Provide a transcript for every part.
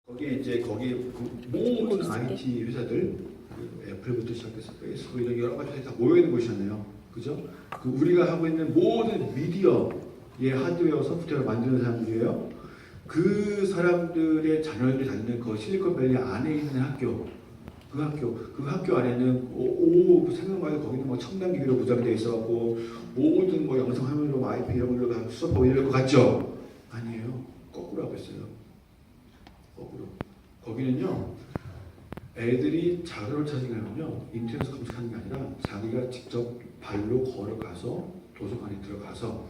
거기 모든 IT 회사들, 애플부터 시작해서 페이스북 이런 여러 가지 회사가 모여 있는 곳이잖아요. 그죠? 우리가 하고 있는 모든 미디어의 하드웨어, 소프트웨어 만드는 사람들이에요. 그 사람들의 자녀들이 다니는 그 실리콘밸리 안에 있는 학교, 그 학교 안에는 생각만 거기는 뭐 첨단 기기로 구성되어 있어갖고 모든 뭐 영상 화면으로 IP 이런 걸로 다 수업하고 이럴 것 같죠? 아니에요. 거꾸로 하고 있어요. 거꾸로. 거기는요, 애들이 자료를 찾으려면요, 인터넷에서 검색하는 게 아니라 자기가 직접 발로 걸어가서 도서관에 들어가서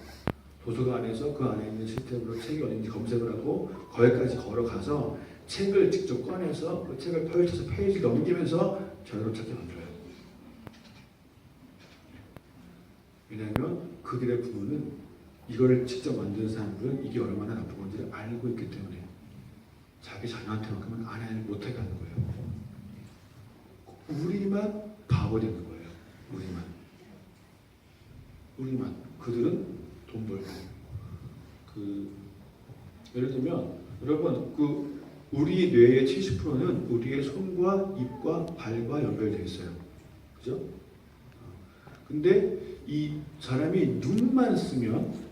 도서관에서 그 안에 있는 시스템으로 책이 어딘지 검색을 하고 거기까지 걸어가서 책을 직접 꺼내서 그 책을 펼쳐서 페이지 넘기면서 자료를 찾게 만들어요. 왜냐하면 그들의 부모는 이거를 직접 만드는 사람들은 이게 얼마나 나쁜 건지를 알고 있기 때문에 자기 자녀한테만큼은 못하게 하는 거예요. 우리만 바보 되는 거예요. 우리만. 그들은 돈 벌고. 예를 들면 여러분 우리 뇌의 70%는 우리의 손과 입과 발과 연결되어 있어요. 그죠? 근데 이 사람이 눈만 쓰면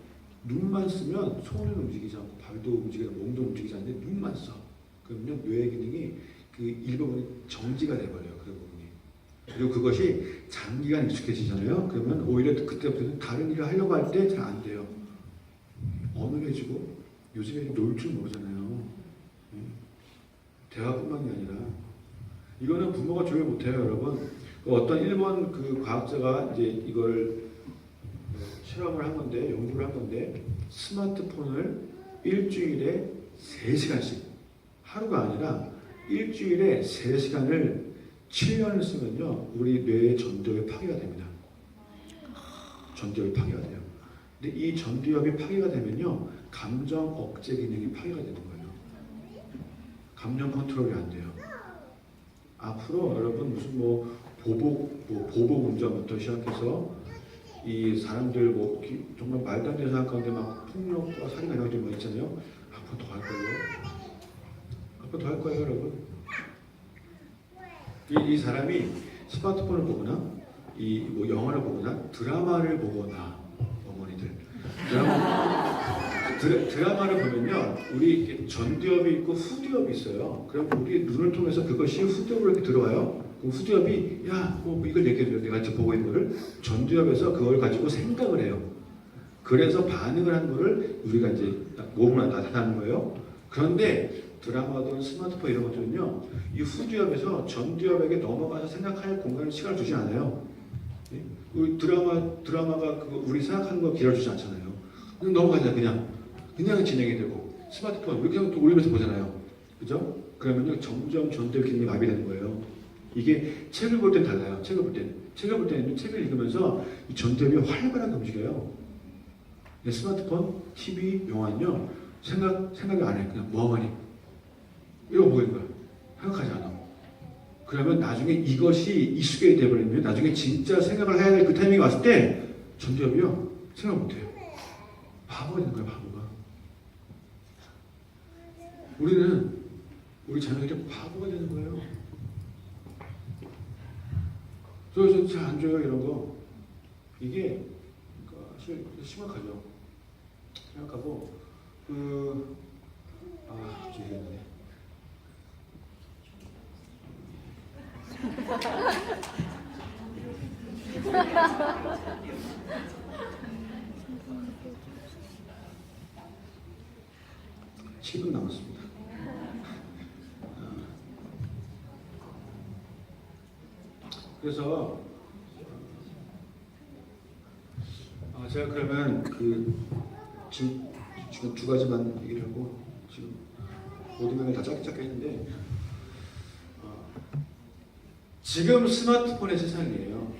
손은 움직이지 않고 발도 움직이지 않고 몸도 움직이지 않는데 눈만 써. 그러면 뇌의 기능이 그 일부분이 정지가 돼버려요. 그 부분이. 그리고 그것이 장기간 익숙해지잖아요. 그러면 오히려 그때부터는 다른 일을 하려고 할 때 잘 안 돼요. 어눌해지고 요즘에 놀 줄 모르잖아요. 대화뿐만이 아니라 이거는 부모가 조율 못해요, 여러분. 어떤 일본 과학자가 이제 이걸 실험을 한 건데, 연구를 한 건데, 스마트폰을 일주일에 3시간씩, 하루가 아니라 일주일에 3시간을 7년을 쓰면요, 우리 뇌의 전두엽이 파괴가 됩니다. 전두엽이 파괴가 돼요. 근데 이 전두엽이 파괴가 되면요, 감정 억제 기능이 파괴가 되는 거예요. 감정 컨트롤이 안 돼요. 앞으로 여러분 무슨 보복 운전부터 시작해서 이 사람들 정말 말도 안 되는 상황 가운데 막 폭력과 살인과 이런 것들 있잖아요. 앞으로 더 할 거예요, 여러분. 이 사람이 스마트폰을 보거나 영화를 보거나 드라마를 보거나 어머니들 드라마를 보면요, 우리 전두엽이 있고 후두엽이 있어요. 그럼 우리 눈을 통해서 그것이 후두엽으로 이렇게 들어와요. 그 후두엽이 이걸 얘기해줘요. 내가 지금 보고 있는 거를 전두엽에서 그걸 가지고 생각을 해요. 그래서 반응을 하는 거를 우리가 이제 몸으로 나타나는 거예요. 그런데 드라마든 스마트폰 이런 것들은요, 이 후두엽에서 전두엽에게 넘어가서 생각할 공간을 시간을 주지 않아요. 우리 드라마가 우리 생각하는 거 기다려주지 않잖아요. 그냥 넘어가잖아요. 그냥 진행이 되고 스마트폰 이렇게 또 올리면서 보잖아요. 그죠? 그러면요, 점점 전두엽 기능이 마비되는 거예요. 이게 책을 볼 땐 달라요. 책을 볼 때는 책을 읽으면서 이 전두엽이 활발하게 움직여요. 스마트폰, TV, 영화는요, 생각이 안 해. 그냥 멍하니 이거 보고 있는 거야. 생각하지 않아. 그러면 나중에 이것이 익숙하게 되어버리면 나중에 진짜 생각을 해야 될 그 타이밍이 왔을 때 전두엽이요, 생각 못해요. 바보가 되는 거야, 바보가. 우리 자녀들이 바보가 되는 거예요. 그래서 잘 안 줘요, 이런 거. 이게 사실 심각하죠. 생각하고 죄송해요. (7분) 남았습니다. 그래서 제가 그러면 지금 2가지만 얘기를 하고 지금 모든 면을 다 짧게 했는데 지금 스마트폰의 세상이에요.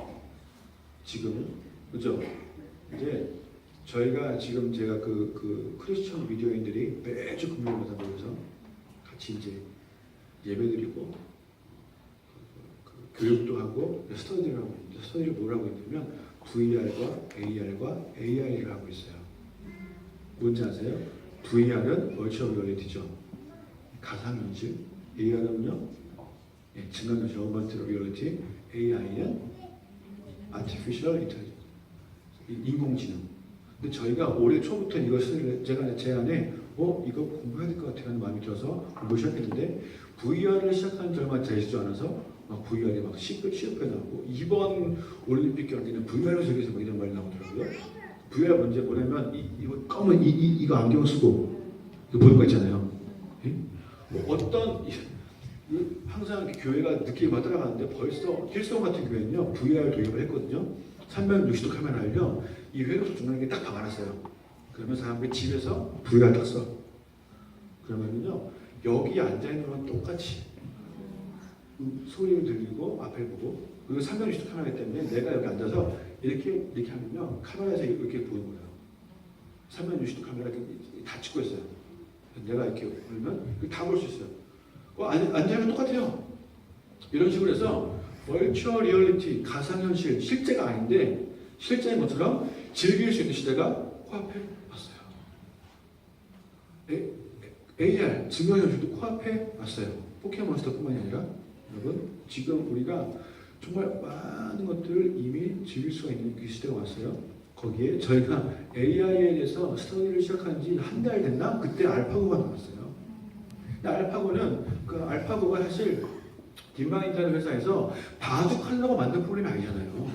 지금은, 그죠? 이제 저희가 지금 제가 크리스천 미디어인들이 매주 금요일마다 모여서 같이 이제 예배드리고 교육도 하고 스터디를 하고 있는데, 스터디를 뭘 하고 있냐면 VR과 AR과 AI를 하고 있어요. 뭔지 아세요? VR은 버추얼 리얼리티죠. 가상현실, AR은요, 증강현실, Augmented Reality, AI는 Artificial Intelligence, 인공지능. 근데 저희가 올해 초부터 이것을 제가 제 안에 이거 공부해야 될 것 같아라는 마음이 들어서 공부 시작했는데 VR을 시작한 지 얼마 되지도 않아서 막 VR이 막 시급해 나오고 이번 올림픽 경기는 VR 속에서 뭐 이런 말이 나오더라고요. VR 문제 뭐냐면 이거 검은 이거 안경 쓰고 이거 보는 거 있잖아요. 예? 뭐 어떤 항상 교회가 늦게 따라가는데 벌써 힐성 같은 교회는요 VR 도입을 했거든요. 360도 카메라를요 이 회의소 중간에 딱 박아놨어요. 그러면 사람들이 집에서 VR 딱 써. 그러면요 여기 앉아 있는 건 똑같이 소리를 들리고 앞을 보고 그리고 360도 카메라이기 때문에 내가 여기 앉아서 이렇게 하면요 카메라에서 이렇게 보는 거예요. 360도 카메라 다 찍고 있어요. 내가 이렇게 보면 다 볼 수 있어요. 앉아있는 똑같아요. 이런 식으로 해서 버추얼 리얼리티, 가상현실, 실제가 아닌데 실제인 것처럼 즐길 수 있는 시대가 코앞에 왔어요. AR, 증강현실도 코앞에 왔어요. 포켓몬스터뿐만이 아니라 여러분 지금 우리가 정말 많은 것들을 이미 즐길 수가 있는 그 시대가 왔어요. 거기에 저희가 AI에 대해서 스터디를 시작한 지 한 달 됐나? 그때 알파고가 나왔어요. 알파고는 그 알파고가 사실 딥마인드라는 회사에서 바둑하려고 만든 프로그램이 아니잖아요.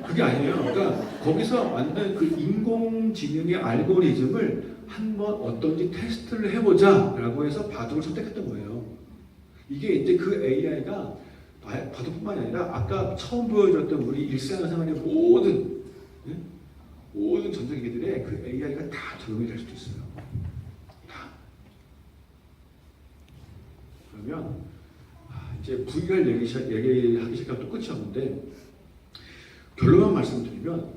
그게 아니에요. 그러니까 거기서 만든 그 인공지능의 알고리즘을 한번 어떤지 테스트를 해보자라고 해서 바둑을 선택했던 거예요. 이게 이제 그 AI가 바둑뿐만이 아니라 아까 처음 보여줬던 우리 일상생활의 모든 전자기기들의 그 AI가 다 적용이 될 수도 있어요. 다. 그러면 이제 VR 얘기하기 시작하면 또 끝이 없는데 결론만 말씀드리면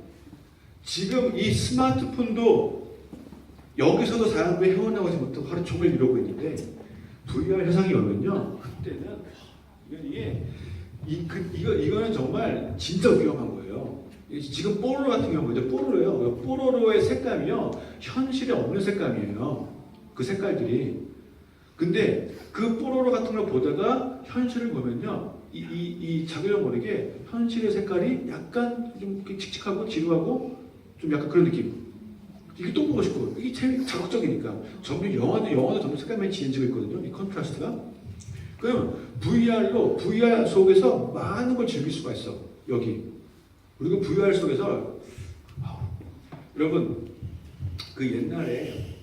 지금 이 스마트폰도 여기서도 사람들이 헤어나오지 못하고 하루 종일 이러고 있는데 VR 세상이 오면요 그때는 이거는 정말 진짜 위험한 거예요. 지금 뽀로로 같은 경우 뭐죠? 뽀로로예요. 뽀로로의 색감이요 현실에 없는 색감이에요. 그 색깔들이. 근데 그 뽀로로 같은 걸 보다가 현실을 보면요 이 자기를 모르게 현실의 색깔이 약간 좀 칙칙하고 지루하고 좀 약간 그런 느낌. 이게 또 보고 싶고 이게 제일 자극적이니까 점점 영화도 점점 색감이 진해지고 있거든요. 이 컨트라스트가. 그럼 VR 속에서 많은 걸 즐길 수가 있어. 여기. 그리고 VR 속에서 여러분 그 옛날에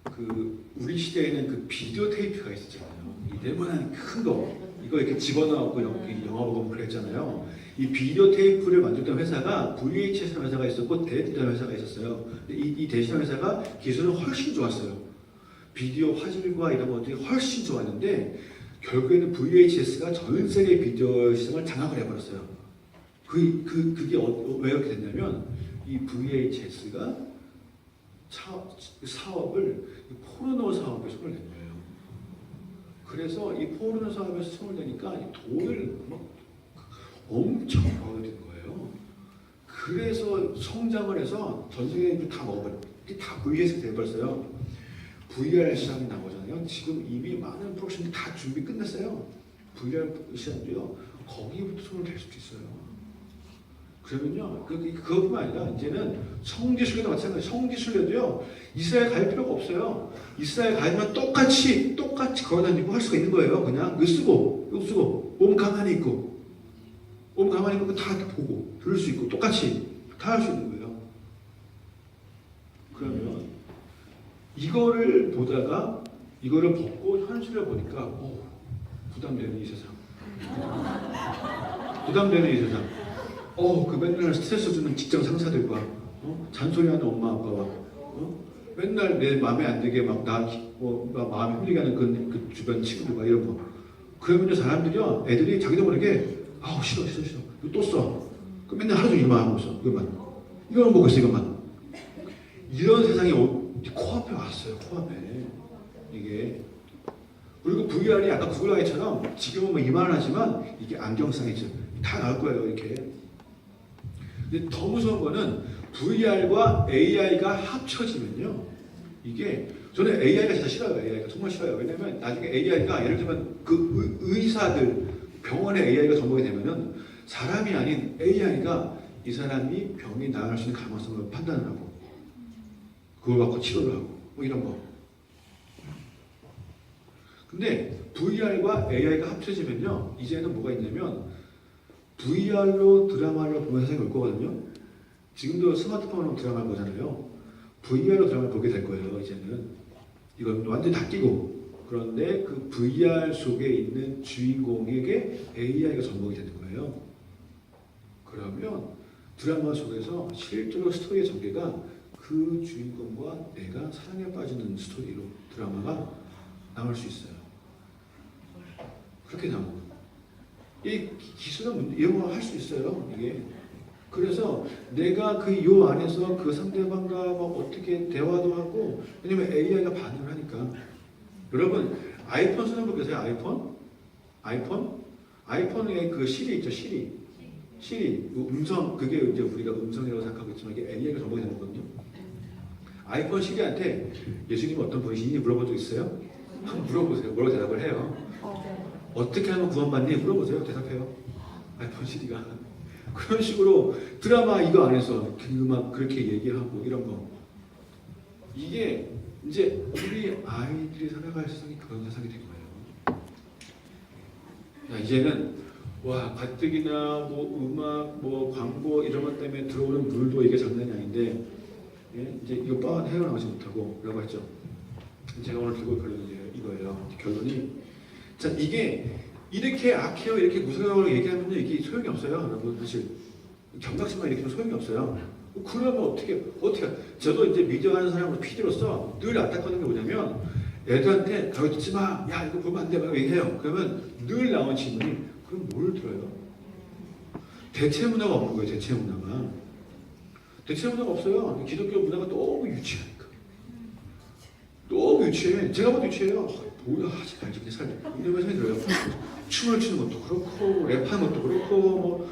그 우리 시대에는 그 비디오 테이프가 있었잖아요. 이 네모난 큰 거. 이거 이렇게 집어넣고 영화 보고 그랬잖아요. 이 비디오 테이프를 만들던 회사가 VHS라는 회사가 있었고 데이트라는 회사가 있었어요. 이 데이트라는 회사가 기술은 훨씬 좋았어요. 비디오 화질과 이런 것들이 훨씬 좋았는데 결국에는 VHS가 전 세계 비디오 시장을 장악을 해버렸어요. 그게 왜 그렇게 됐냐면 이 VHS가 사업을 포르노 사업에 손을 낸 거예요. 그래서 이 포르노 사업에서 손을 내니까 돈을 막 엄청 벌어야 되는 거예요. 그래서 성장을 해서 전 세계에 다 먹어버려. 다 VHS가 돼버렸어요. VR 시장이 나오잖아요. 지금 이미 많은 프로덕션이 다 준비 끝났어요. VR 시장도요. 거기부터 손을 댈 수도 있어요. 그러면요, 그것뿐만 아니라 이제는 성지순례도 마찬가지예요. 성지순례도요, 이스라엘 갈 필요가 없어요. 이스라엘 가면 똑같이 걸어다니고 할 수가 있는 거예요. 그냥 이거 쓰고, 몸 가만히 있고, 다 보고, 들을 수 있고, 똑같이 다 할 수 있는 거예요. 그러면 이거를 보다가 이거를 벗고 현실을 보니까 부담되는 이 세상. 그 맨날 스트레스 주는 직장 상사들과 잔소리하는 엄마 아빠와 맨날 내 마음에 안 들게 막 마음이 흘리게 하는 그 주변 친구들과 이런 거. 그러면요 사람들이요 애들이 자기도 모르게 싫어 이거 또 써. 그 맨날 하루 종일 이만 하고 있어. 이거만 보고 있어. 이것만. 이런 세상이 코앞에 왔어요. 코앞에 이게. 그리고 VR이 아까 구글아이처럼 지금은 뭐 이만하지만 이게 안경상이죠. 다 나올 거예요 이렇게. 근데 더 무서운 거는 VR과 AI가 합쳐지면요 이게 저는 AI가 진짜 싫어요. AI가 정말 싫어요. 왜냐면 나중에 AI가 예를 들면 그 의사들 병원에 AI가 접목이 되면은 사람이 아닌 AI가 이 사람이 병이 나을 수 있는 가능성을 판단을 하고 그걸 갖고 치료를 하고 뭐 이런 거. 근데 VR과 AI가 합쳐지면요 이제는 뭐가 있냐면 VR로 드라마를 보는 세상이 올 거거든요. 지금도 스마트폰으로 드라마를 보잖아요. VR로 드라마를 보게 될 거예요. 이제는 이건 완전히 다 끼고 그런데 그 VR 속에 있는 주인공에게 AI가 접목이 되는 거예요. 그러면 드라마 속에서 실제로 스토리의 전개가 그 주인공과 내가 사랑에 빠지는 스토리로 드라마가 나올 수 있어요. 그렇게 나오는 거예요. 이 기술은 이용을 할 수 있어요. 이게. 그래서 내가 그 요 안에서 그 상대방과 뭐 어떻게 대화도 하고 왜냐면 AI가 반응을 하니까 여러분 아이폰 쓰는 거 계세요? 아이폰에 그 시리 있죠 시리 그 음성 그게 이제 우리가 음성이라고 생각하고 있지만 이게 AI가 접목이 되는 거거든요. 아이폰 시리한테 예수님 어떤 분이시니 물어본 적 있어요? 한번 물어보세요. 뭐라고 대답을 해요? 어떻게 하면 구원받니? 물어보세요. 대답해요. 아이폰 시리가 그런 식으로 드라마 이거 안에서 막 그렇게 얘기하고 이런 거 이게 이제 우리 아이들이 살아갈 세상이 그런 세상이 된 거예요. 야, 이제는 와 가뜩이나 뭐 음악 뭐 광고 이런 것 때문에 들어오는 물도 이게 장난이 아닌데 예? 이제 이거 뻔 헤어나오지 못하고 라고 했죠. 제가 오늘 들고 올 결론이 이거예요. 결론이 자 이게 이렇게 악해요 이렇게 무서워요 얘기하면 이게 소용이 없어요. 여러분 사실 경각심만 일으키면 소용이 없어요. 그러면 어떻게 저도 이제 미디어 하는 사람으로 PD로서 늘 안타까운 게 뭐냐면 애들한테 가르쳐 듣지 마. 야 이거 보면 안 돼. 막 얘기해요. 그러면 늘 나오는 질문이 그럼 뭘 들어요? 대체 문화가 없는 거예요. 대체 문화가 없어요. 기독교 문화가 너무 유치하니까. 너무 유치해. 제가 봐도 유치해요. 뭐야 하지 말지 그냥 살래. 이런 생각이 들어요. 춤을 추는 것도 그렇고 랩하는 것도 그렇고 뭐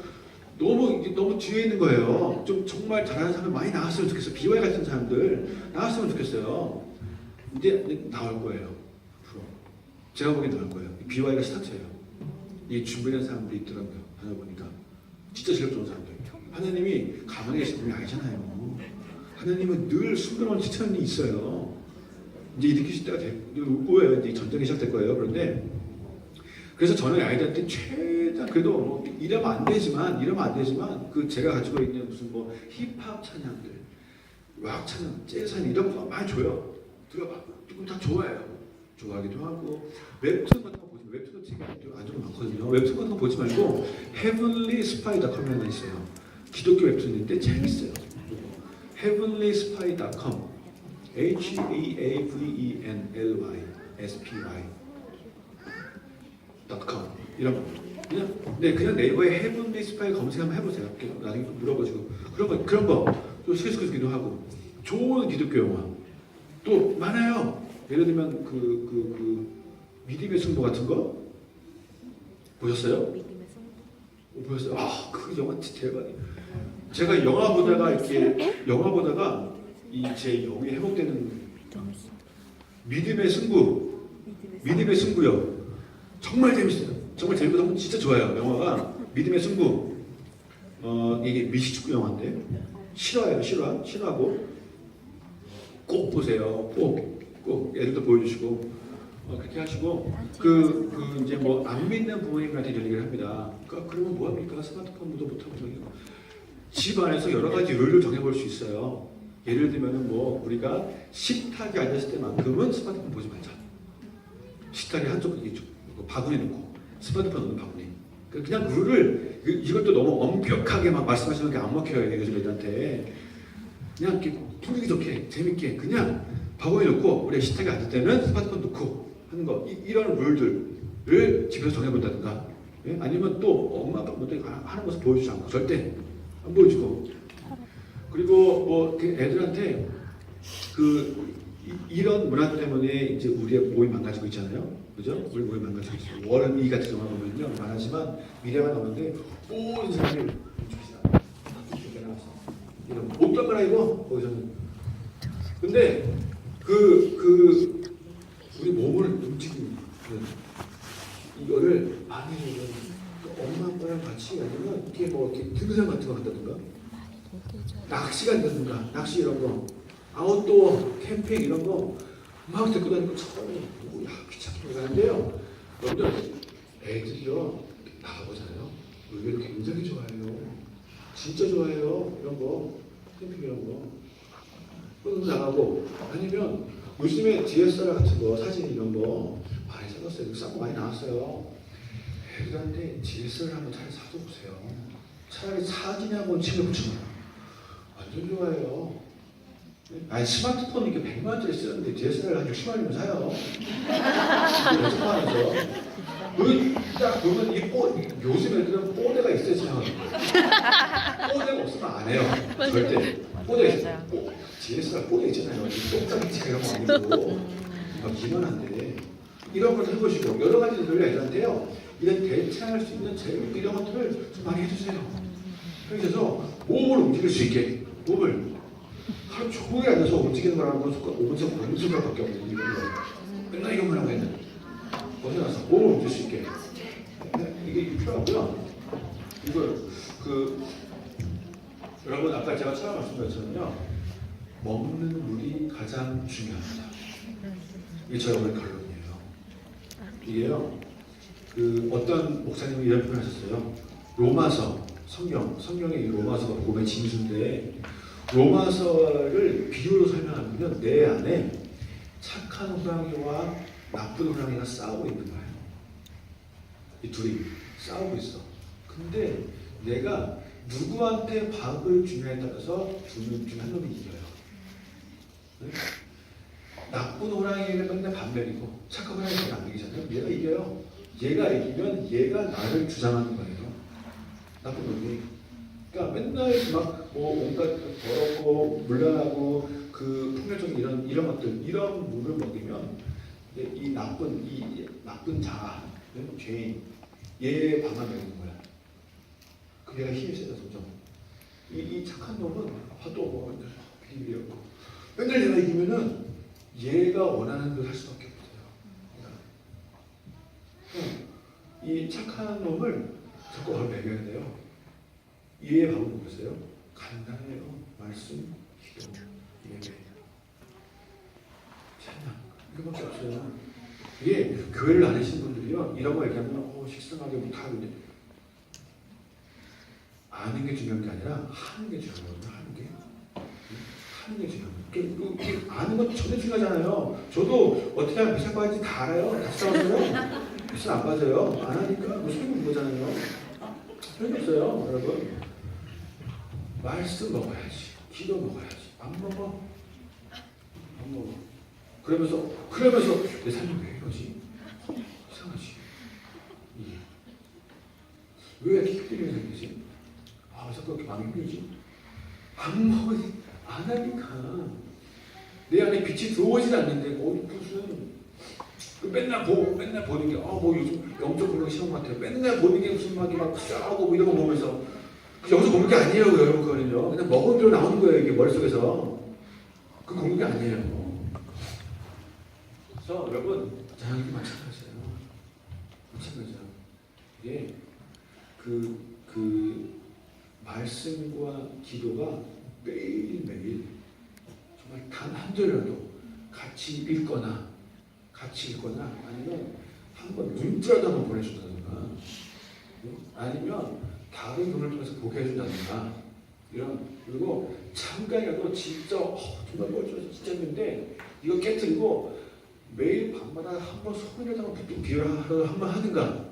너무 뒤에 있는 거예요. 좀 정말 잘하는 사람들 많이 나왔으면 좋겠어요. BY 같은 사람들 나왔으면 좋겠어요. 이제 나올 거예요. 앞으로. 제가 보기엔 나올 거예요. BY가 스타트예요. 이 준비된 사람들이 있더라고요. 다녀보니까 진짜 실력 좋은 사람들. 하나님이 가만히 계신 분이 아니잖아요. 하나님은 늘 숨겨놓은 지천이 있어요. 이제 일으키실 때가 올 거예요. 이제 전쟁이 시작될 거예요. 그런데 그래서 저는 아이들한테 최대한 그래도 뭐 이러면 안 되지만 그 제가 가지고 있는 무슨 뭐 힙합 찬양들, 락 찬양, 재즈 찬양 이런 거 많이 줘요. 들어봐. 조금 다 좋아해요. 좋아하기도 하고 웹툰 같은 거 보지 웹툰 책이 안 좋은 거 많거든요. 웹툰 같은 거 보지 말고 heavenlyspy.com이라는 있어요. 기독교 웹툰인데 재밌어요. heavenlyspy.com heavenlyspy.com 이런 거 그냥 네이버에 헤븐리 스파이 검색 한번 해보세요. 나중에 물어보시고 그런 거또 시켜주기도 하고 좋은 기독교 영화 또 많아요. 예를 들면 그 믿음의 승부 같은 거 보셨어요? 보셨어요? 아 그 영화 진짜 대박이에요. 제가 영화 보다가 제 영이 회복되는 믿음의 승부요. 정말 재밌어요. 정말 재밌고 진짜 좋아요. 영화가 믿음의 승부. 이게 미식축구 영화인데 실화고 꼭 보세요. 꼭 애들도 보여주시고 그렇게 하시고 이제 뭐 안 믿는 부모님한테 이런 얘기를 합니다. 그러면 뭐 합니까? 스마트폰도 못하고 집 안에서 여러 가지 룰을 정해볼 수 있어요. 예를 들면은 뭐 우리가 식탁에 앉았을 때만큼은 스마트폰 보지 말자. 식탁에 한쪽 바구니 놓고 스마트폰 넣는 바구니. 그냥 룰을 이것도 너무 엄격하게 막 말씀하시는 게 안 먹혀요. 요즘 애들한테 그냥 이렇게 분위기 좋게 재밌게 그냥 바구니 놓고 우리 식탁에 앉을 때는 스마트폰 놓고 하는 거 이런 룰들을 집에서 정해본다든가 아니면 또 엄마 아빠 하는 모습 보여주지 않고 절대 안 보여주고 그리고 뭐 애들한테 이런 문화 때문에 이제 우리의 몸이 망가지고 있잖아요. 그죠? 우리 몸이 망가지고 있어요. 워런 이 같은 영화 보면요. 많지만 미래가 나오는데 모든 사람이 이런 옷도 갈아입어 거기서는. 근데 우리 몸을 움직이는 이거를 많이 엄마 아빠랑 같이 아니면 이게 뭐 이렇게 등산 같은 거 한다든가 낚시 간다든가 낚시 이런 거 아웃도어 캠핑 이런 거 막 데리고 다니고 처음에 야 귀찮게 가는데요. 여러분들 애들이요 나가보잖아요. 의외로 굉장히 좋아해요. 진짜 좋아해요. 이런 거 캠핑 이런 거 그거 나가고 아니면 요즘에 DSLR 같은 거 사진 이런 거 많이 찍었어요. 싼 거 많이 나왔어요. 애들한테 DSLR 한번 잘 사줘보세요. 차라리 사진하고 침을 붙여놔요. 완전 좋아해요. 아니 스마트폰 이렇게 100만 원짜리 쓰는데 DSLR 한 60만 원이면 사요. 연습하면서 딱 보면 요즘 애들은 뽀대가 있어야지 뽀대가 없으면 안 해요. 절대 뽀대 있어요. DSLR 뽀대 있잖아요. 똥장치 이런 거 아니고 막 기만한데 이런 걸 해보시고 여러 가지들 애들한테요. 이런 대체할 수 있는 재밌고 이런 것들을 좀 많이 해주세요. 그래서 몸을 움직일 수 있게 몸을 하루 종일 앉아서 움직이는 거라는 건 5분 정도밖에 없는 일이거든요. 맨날 이것만 하고 있는 벗어나서 몸을 움직일 수 있게 이게 필요하고요. 이걸 여러분 아까 제가 처음 말씀드렸잖아요. 먹는 물이 가장 중요합니다. 이게 저의 오늘 결론이에요. 이게요. 어떤 목사님이 이런 표현을 하셨어요. 로마서 성경의 이 로마서가 복음의 진수인데 로마서를 비유로 설명하면 내 안에 착한 호랑이와 나쁜 호랑이가 싸우고 있는 거예요. 이 둘이 싸우고 있어. 근데 내가 누구한테 밥을 주냐에 따라서 두 명 중 한 놈이 이겨요. 네? 나쁜 호랑이는 맨날 밥 먹이고 착한 호랑이는 안 먹이잖아요. 얘가 이겨요. 얘가 이기면 얘가 나를 주장하는 거예요. 나쁜 놈이. 그러니까 맨날 온갖 더럽고 물란하고 폭력적인 이런 것들 이런 물을 먹이면 이 나쁜 자아, 죄인 얘 밥만 먹이는 거야. 그 얘가 힘이 세다 점점. 이 착한 놈은 또 비밀이었고 맨날 얘가 이기면은 얘가 원하는 대로 할 수밖에 없어요. 이 착한 놈을 자꾸 밥을 먹여야 돼요. 얘의 밥은 뭐겠어요? 간단해요. 말씀, 기도, 예배, 찬양 이거밖에 없어요. 이게 교회를 안 하신 분들이요 이런 거 얘기하면 식상하게 못하는데 아는 게 중요한 게 아니라 하는 게 중요하거든요. 하는 게 중요해요. 아는 것도 전혀 중요하잖아요. 저도 어떻게 하면 미사 빠진지 다 알아요. 같이 싸워서요. 미사 안 빠져요. 안 하니까 무슨 거잖아요. 소용없어요, 여러분. 말씀 먹어야지. 기도 먹어야지. 안 먹어. 그러면서 내 삶이 왜 이러지? 이상하지. 왜 이렇게 힘들게 생기지? 자꾸 이렇게 마음이 힘들지? 안 먹으니 안 하니까 내 안에 빛이 들어오질 않는데 무슨 맨날 보는 게 요즘 영적 공격 시험 같아요. 맨날 보는 게 무슨 막 싸우고 이런 거 보면서 영적 공격이 아니에요, 여러분. 그거는요. 그냥 먹은 대로 나오는 거예요, 이게 머릿속에서. 그 공격이 아니에요. 그래서 여러분, 자녀님이 마찬가지예요. 마찬가지예요. 이게 말씀과 기도가 매일매일 정말 단 한 절이라도 같이 읽거나 아니면 한번 문자라도 한번 보내준다든가 아니면 다른 분을 통해서 보게 해준다든가 그리고 잠깐이라도 진짜 정말 멀쩡해서 진짜 했는데 이거 깨뜨리고 매일 밤마다 한번 소문에다가 비유를 한번 하든가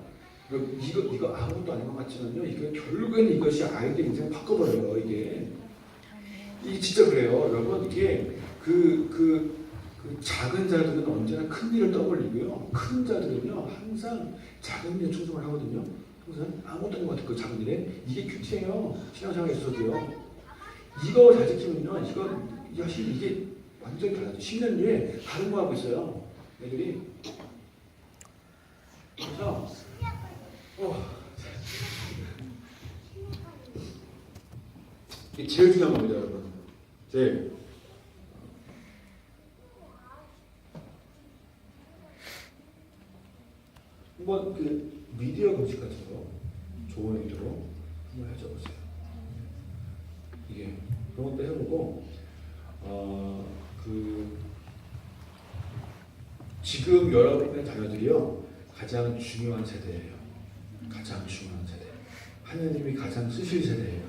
이거 아무것도 아닌 것 같지만요. 이게 결국에는 이것이 아이들 인생을 바꿔버려요. 이게 진짜 그래요. 여러분 이게 그 작은 자들은 언제나 큰 일을 떠올리고요. 큰 자들은요 항상 작은 일에 충성을 하거든요. 항상 아무것도 아닌 것 같은 그 작은 일에 이게 큐티예요. 신앙생활에 있어서도요. 이거 잘 지키면요. 사실 이게 완전히 달라져. 10년 뒤에 다른 거 하고 있어요. 애들이. 그래서 이게 제일 중요한 겁니다, 여러분. 한번 그 미디어 검색 같은 거 좋은 의도로 한번 해줘보세요. 이게 그런 것도 해보고 그 지금 여러분의 자녀들이요 가장 중요한 세대예요. 가장 중요한 세대. 하나님이 가장 쓰실 세대예요.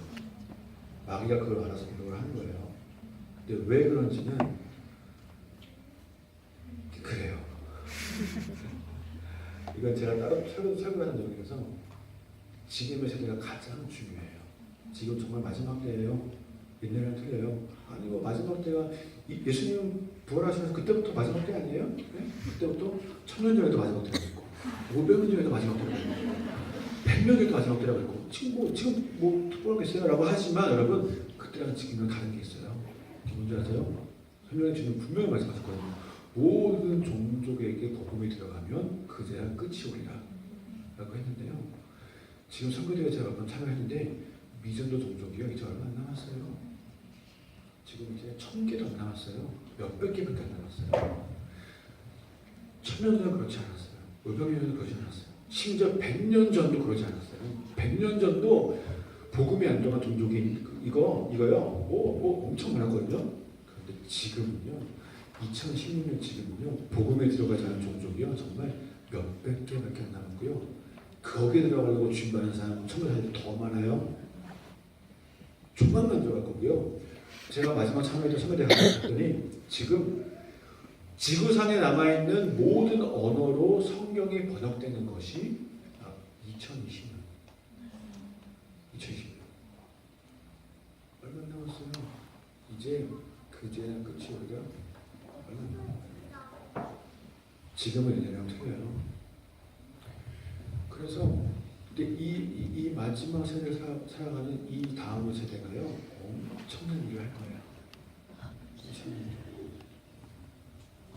마귀가 그걸 알아서 공격을 하는 거예요. 근데 왜 그런지는 그래요. 이건 제가 따로 설교하는 적에서 지금의 세대가 가장 중요해요. 지금 정말 마지막 때예요. 옛날에는 틀려요. 아니 뭐 마지막 때가 예수님 부활하시면서 그때부터 마지막 때 아니에요? 네? 그때부터 1000년 전에도 마지막 때라고 있고 500년 전에도 마지막 때라고 있고 100년 전에도 마지막 때라고 있고 지금 뭐 특별한 게 있어요? 라고 하지만 여러분 그때랑 지금은 다른 게 있어요. 뭔지 아세요? 설명해 주면 분명히 말씀하셨거든요. 모든 종족에게 복음이 들어가면 그제야 끝이 오리라 라고 했는데요. 지금 선교대회 제가 몇 번 참여했는데 미전도 종족이요 이제 얼마 안 남았어요. 지금 이제 1000개도 안 남았어요. 몇백 개밖에 안 남았어요. 1000년 전은 그렇지 않았어요. 500년 전은 그렇지 않았어요. 심지어 100년 전도 그러지 않았어요. 100년 전도 복음이 안 들어간 종족이 이거요. 뭐 엄청 많았거든요. 그런데 지금은요. 2016년 지금은요. 복음에 들어가지 않은 종족이요. 정말 몇백 개밖에 안 남았고요. 거기에 들어가려고 준비하는 사람 청소년들이 더 많아요. 조금만 들어갈 거고요. 제가 마지막 참여했던 선교대회 갔더니 지금 지구상에 남아있는 모든 언어로 성경이 번역되는 것이 2020년. 2020년. 얼마 남았어요? 이제 그제야 끝이 오리라. 얼마 남았어요? 지금은 예전이랑 틀려요. 그래서 근데 이 마지막 세대를 살아가는 이 다음 세대가요 엄청난 일을 할 거예요.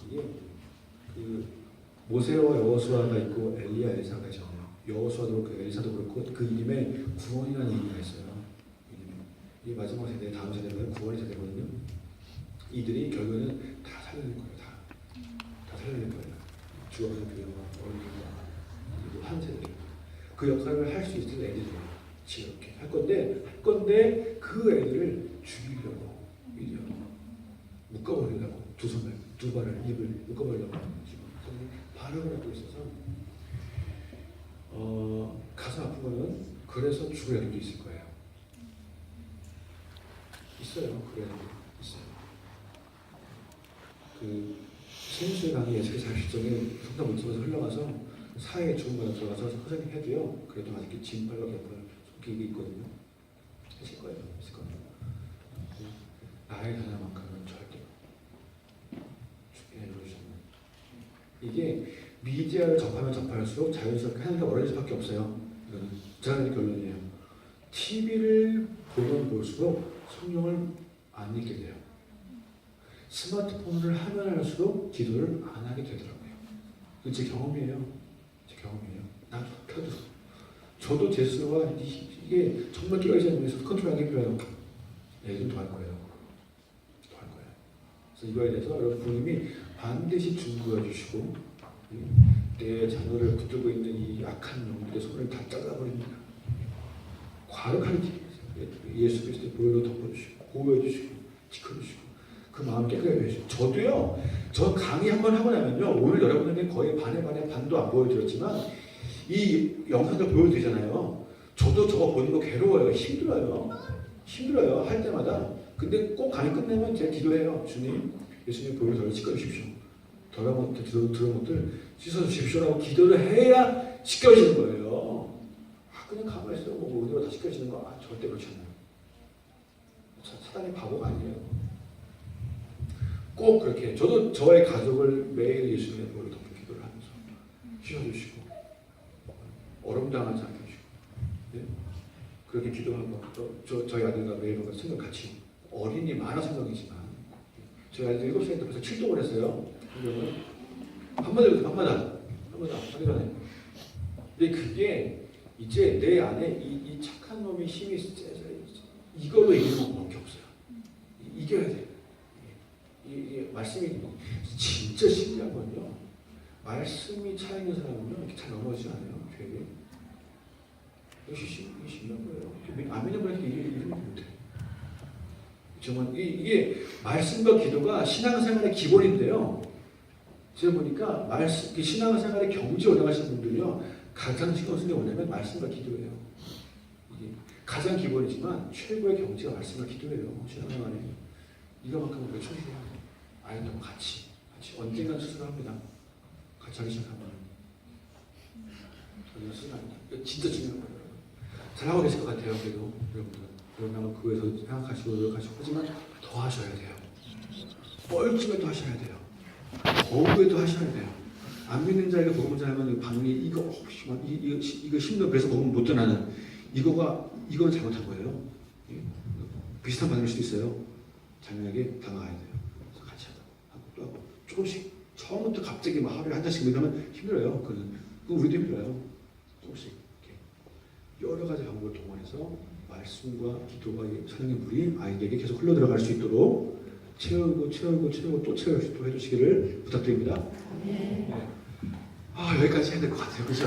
이게 그 모세와 여호수아가 있고 엘리야 엘사가 있잖아요. 여호수아도 그렇고 엘사도 그렇고 그 이름에 구원이라는 의미가 있어요. 이 마지막 세대 다음 세대는 구원의 세대거든요. 이들이 결국에는 다 살려낼 거예요. 다 살려낼 거예요. 주어서 교회와 어린이와 그리고 한 세대. 그 역할을 할 수 있을 애들이 지렇게 할 건데 그 애들을 죽이려고 묶어버리려고 두 발을 입을 묶어버리려고 지금 발악을 하고 있어서 가슴 아픈 거는 그래서 죽을 애들도 있을 거예요. 있어요. 그래 있어요. 그 생수의 강이 예수의 40정에 성당 문틈에서 흘러가서 사회에 좋은 거에 들어가서 선생님 해도요. 그래도 아직 진팔과 개팔 속이 있거든요. 하실 거예요. 하실 거예요. 나의 하나만큼은 절대 죽게 해주셨네. 이게 미디어를 접하면 접할수록 자연스럽게 하는 게 어려질 수밖에 없어요. 이거는 제가 하는 결론이에요. TV를 보면 볼수록 성경을 안 읽게 돼요. 스마트폰을 하면 할수록 기도를 안 하게 되더라고요. 그건 제 경험이에요. 나도 저도 제 스스로가 이게 정말 끼어있지 않으면서 컨트롤하기 필요해요. 좀 더 할 거예요. 그래서 이거에 대해서 여러분 부모님이 반드시 중보해 주시고 내 자녀를 붙들고 있는 이 악한 영들의 손을 다 잘라버립니다. 과격하게 예수 그리스도의 보혈로 덮어주시고 보호해 주시고 지켜주시고 그 마음 깨끗하게 해주시고 저도요. 저 강의 한번 하고 나면요. 오늘 여러분에게 거의 반도 안 보여드렸지만 이 영상들 보여드리잖아요. 저도 저거 보는 거 괴로워요. 힘들어요. 할 때마다. 근데 꼭 강의 끝내면 제가 기도해요. 주님, 예수님 보혈로 저를 씻겨주십시오. 더러운 것들 씻어주십시오라고 기도를 해야 씻겨지는 거예요. 그냥 가만히 있어요. 뭐 의도로 다 씻겨지는 거 절대 그렇지 않아요. 사단이 바보가 아니에요. 꼭 그렇게 저도 저의 가족을 매일 예수님의 보혈로 덮고 기도를 하면서 씻어주시고 어름당하지 않게 해주시고 네? 그렇게 기도하고 저희 아들과 매일 생각 같이 어린이 만화 생각이지만 저희 아들 7살인데 벌써 7독을 했어요. 밤마다 하기 전에. 근데 그게 이제 내 안에 이 착한 놈의 힘이 이걸로 이기는 것밖에 없어요. 이겨야 돼. 이게 말씀이 진짜 신기한 건요. 말씀이 차있는 사람은요 이렇게 잘 넘어지지 않아요. 죄에. 이게 신기한 거예요. 아멘을 보니까 이게 못해. 정말 이게 말씀과 기도가 신앙생활의 기본인데요. 제가 보니까 말씀, 신앙생활의 경지에 올라가시는 분들이요 가장 신경 쓰는 게 뭐냐면 말씀과 기도예요. 이게 가장 기본이지만 최고의 경지가 말씀과 기도예요. 신앙생활에 이거만큼 우리가 충실해야 돼요. 아이들과 같이 언젠간 수술합니다. 같이 하기 시작하면 저는 수술합니다. 진짜 중요한 거예요. 잘하고 계실 것 같아요. 그래도 여러분들 그러면 그거에서 생각하시고 노력하시고 하지만 더 하셔야 돼요. 뻘쭘해도 하셔야 돼요. 거부해도 하셔야 돼요. 안 믿는 자에게 복음을 전하면 방이 이거 힘들어 그래서 복음 못 전하는 이건 잘못한 거예요. 예? 비슷한 반응일 수도 있어요. 장면에게 다가가야 돼요. 그래서 같이 하고 또 하고 조금씩 처음부터 갑자기 막 하루에 한 잔씩 이러면 힘들어요. 그건 우리도 힘들어요. 조금씩 이렇게 여러 가지 방법을 동원해서 말씀과 기도가 사랑의 물이 아이에게 계속 흘러 들어갈 수 있도록 채우고 또 채울 수 있도록 해주시기를 부탁드립니다. 네. 여기까지 해야 될 것 같아요. 그죠?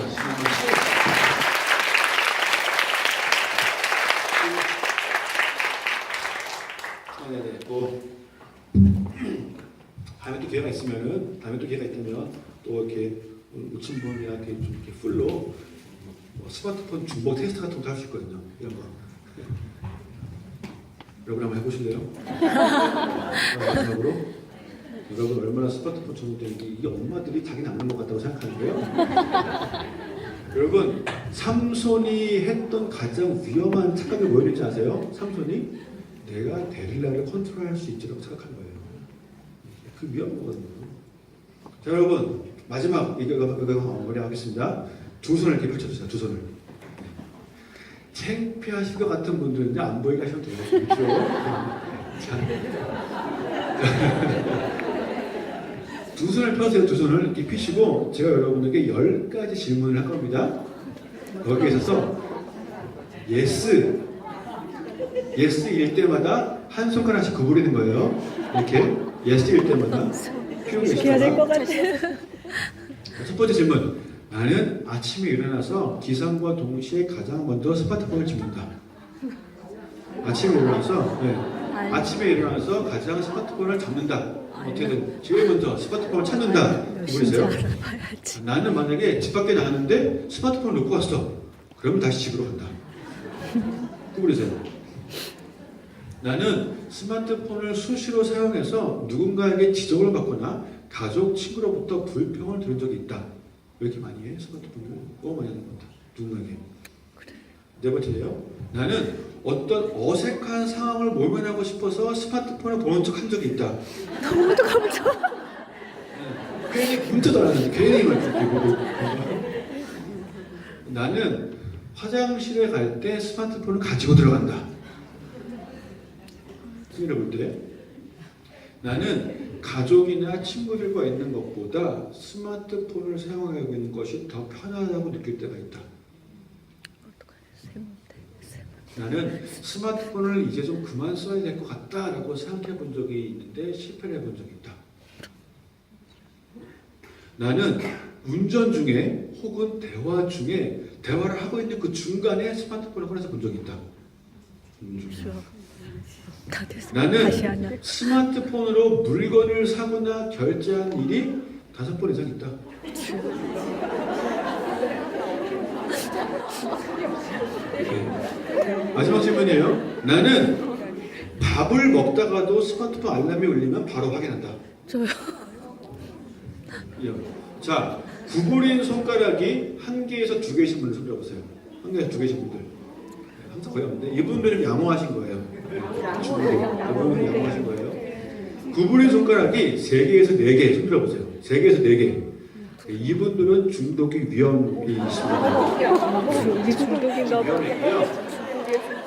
네네. 다음에 또 기회가 있다면 또 이렇게 놓친 분이나 이렇게 좀 이렇게 풀로 스마트폰 중복 테스트 같은 것도 할 수 있거든요. 이런 거. 여러분 한번 해보실래요? 마지막으로 여러분 얼마나 스마트폰 전문인지 이게 엄마들이 자기 남는 것 같다고 생각하는데요. 여러분 삼손이 했던 가장 위험한 착각이 뭐였는지 아세요? 삼손이 내가 데릴라를 컨트롤할 수 있지라고 생각한 거예요. 그 위험한 거거든요. 자 여러분 마지막 이거 마무리하겠습니다. 두 손을 이렇게 펼쳐주세요. 두 손을. 창피하실 것 같은 분들은 안 보이게 하셔도 돼요. 그렇죠? 두 손을 펴세요. 두 손을 이렇게 펴시고 제가 여러분들께 10가지 질문을 할 겁니다. 거기에 있어서 예스일 때마다 한 손가락씩 구부리는 거예요. 이렇게 예스일 때마다 피우고 계시다가 첫 번째 질문. 나는 아침에 일어나서 기상과 동시에 가장 먼저 스마트폰을 집는다. 아침에 일어나서 가장 스마트폰을 잡는다. 어떻게든 제일 먼저 스마트폰을 찾는다. 구부리세요. 나는 만약에 집 밖에 나갔는데 스마트폰을 놓고 왔어. 그러면 다시 집으로 간다. 구부리세요. 나는 스마트폰을 수시로 사용해서 누군가에게 지적을 받거나 가족, 친구로부터 불평을 들은 적이 있다. 왜 이렇게 많이 해? 스마트폰을 너무 많이 하는 것 같아. 누군가에게. 네 번째예요. 나는 어떤 어색한 상황을 모면하고 싶어서 스마트폰을 보는 척 한 적이 있다. 너무 어떡하면서? 괜히 문자도 안 하는데 괜히 막 이렇게 보고. 나는 화장실에 갈 때 스마트폰을 가지고 들어간다. 승리를 볼 때. 나는 가족이나 친구들과 있는 것보다 스마트폰을 사용하고 있는 것이 더 편하다고 느낄 때가 있다. 나는 스마트폰을 이제 좀 그만 써야 될 것 같다라고 생각해 본 적이 있는데 실패를 해본 적이 있다. 나는 운전 중에 혹은 대화 중에 대화를 하고 있는 그 중간에 스마트폰을 꺼내서 본 적이 있다. 나는 스마트폰으로 물건을 사거나 결제한 일이 5번 이상 있다. 네. 마지막 질문이에요. 나는 밥을 먹다가도 스마트폰 알람이 울리면 바로 확인한다. 저요. 자, 구부린 손가락이 1개에서 2개이신 분을 손 들어보세요. 1개에서 2개이신 분들. 항상 거의 없는데 이분들은 양호하신 거예요. 이분들은 양호하신 거예요. 구부린 손가락이 3개에서 4개 손 들어보세요. 3개에서 4개. 이분들은 중독이 위험이십니다. 중독인가 봐.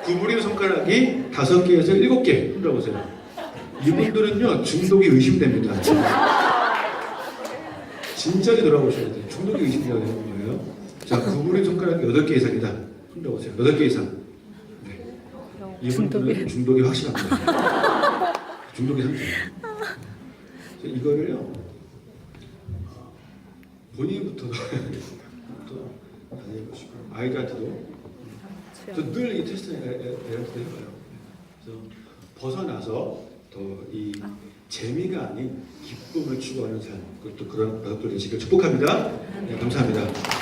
구부린 손가락이 5개에서 7개 손 들어보세요. 이분들은요 중독이 의심됩니다. 진작에 돌아오셔야 돼요. 중독이 의심되는 거예요. 자, 구부린 손가락이 8개 이상이다. 손 들어보세요. 8개 이상. 네. 이분들은 중독이 확실합니다. 중독이 상태예요. 이거를요 본인부터 또 다녀보시고 아이들한테도 늘 이 테스트 애한테도 해봐요. 그래서 벗어나서 더 이 재미가 아닌 기쁨을 추구하는 삶, 그것도 그런 가족들 되시길 축복합니다. 네, 감사합니다.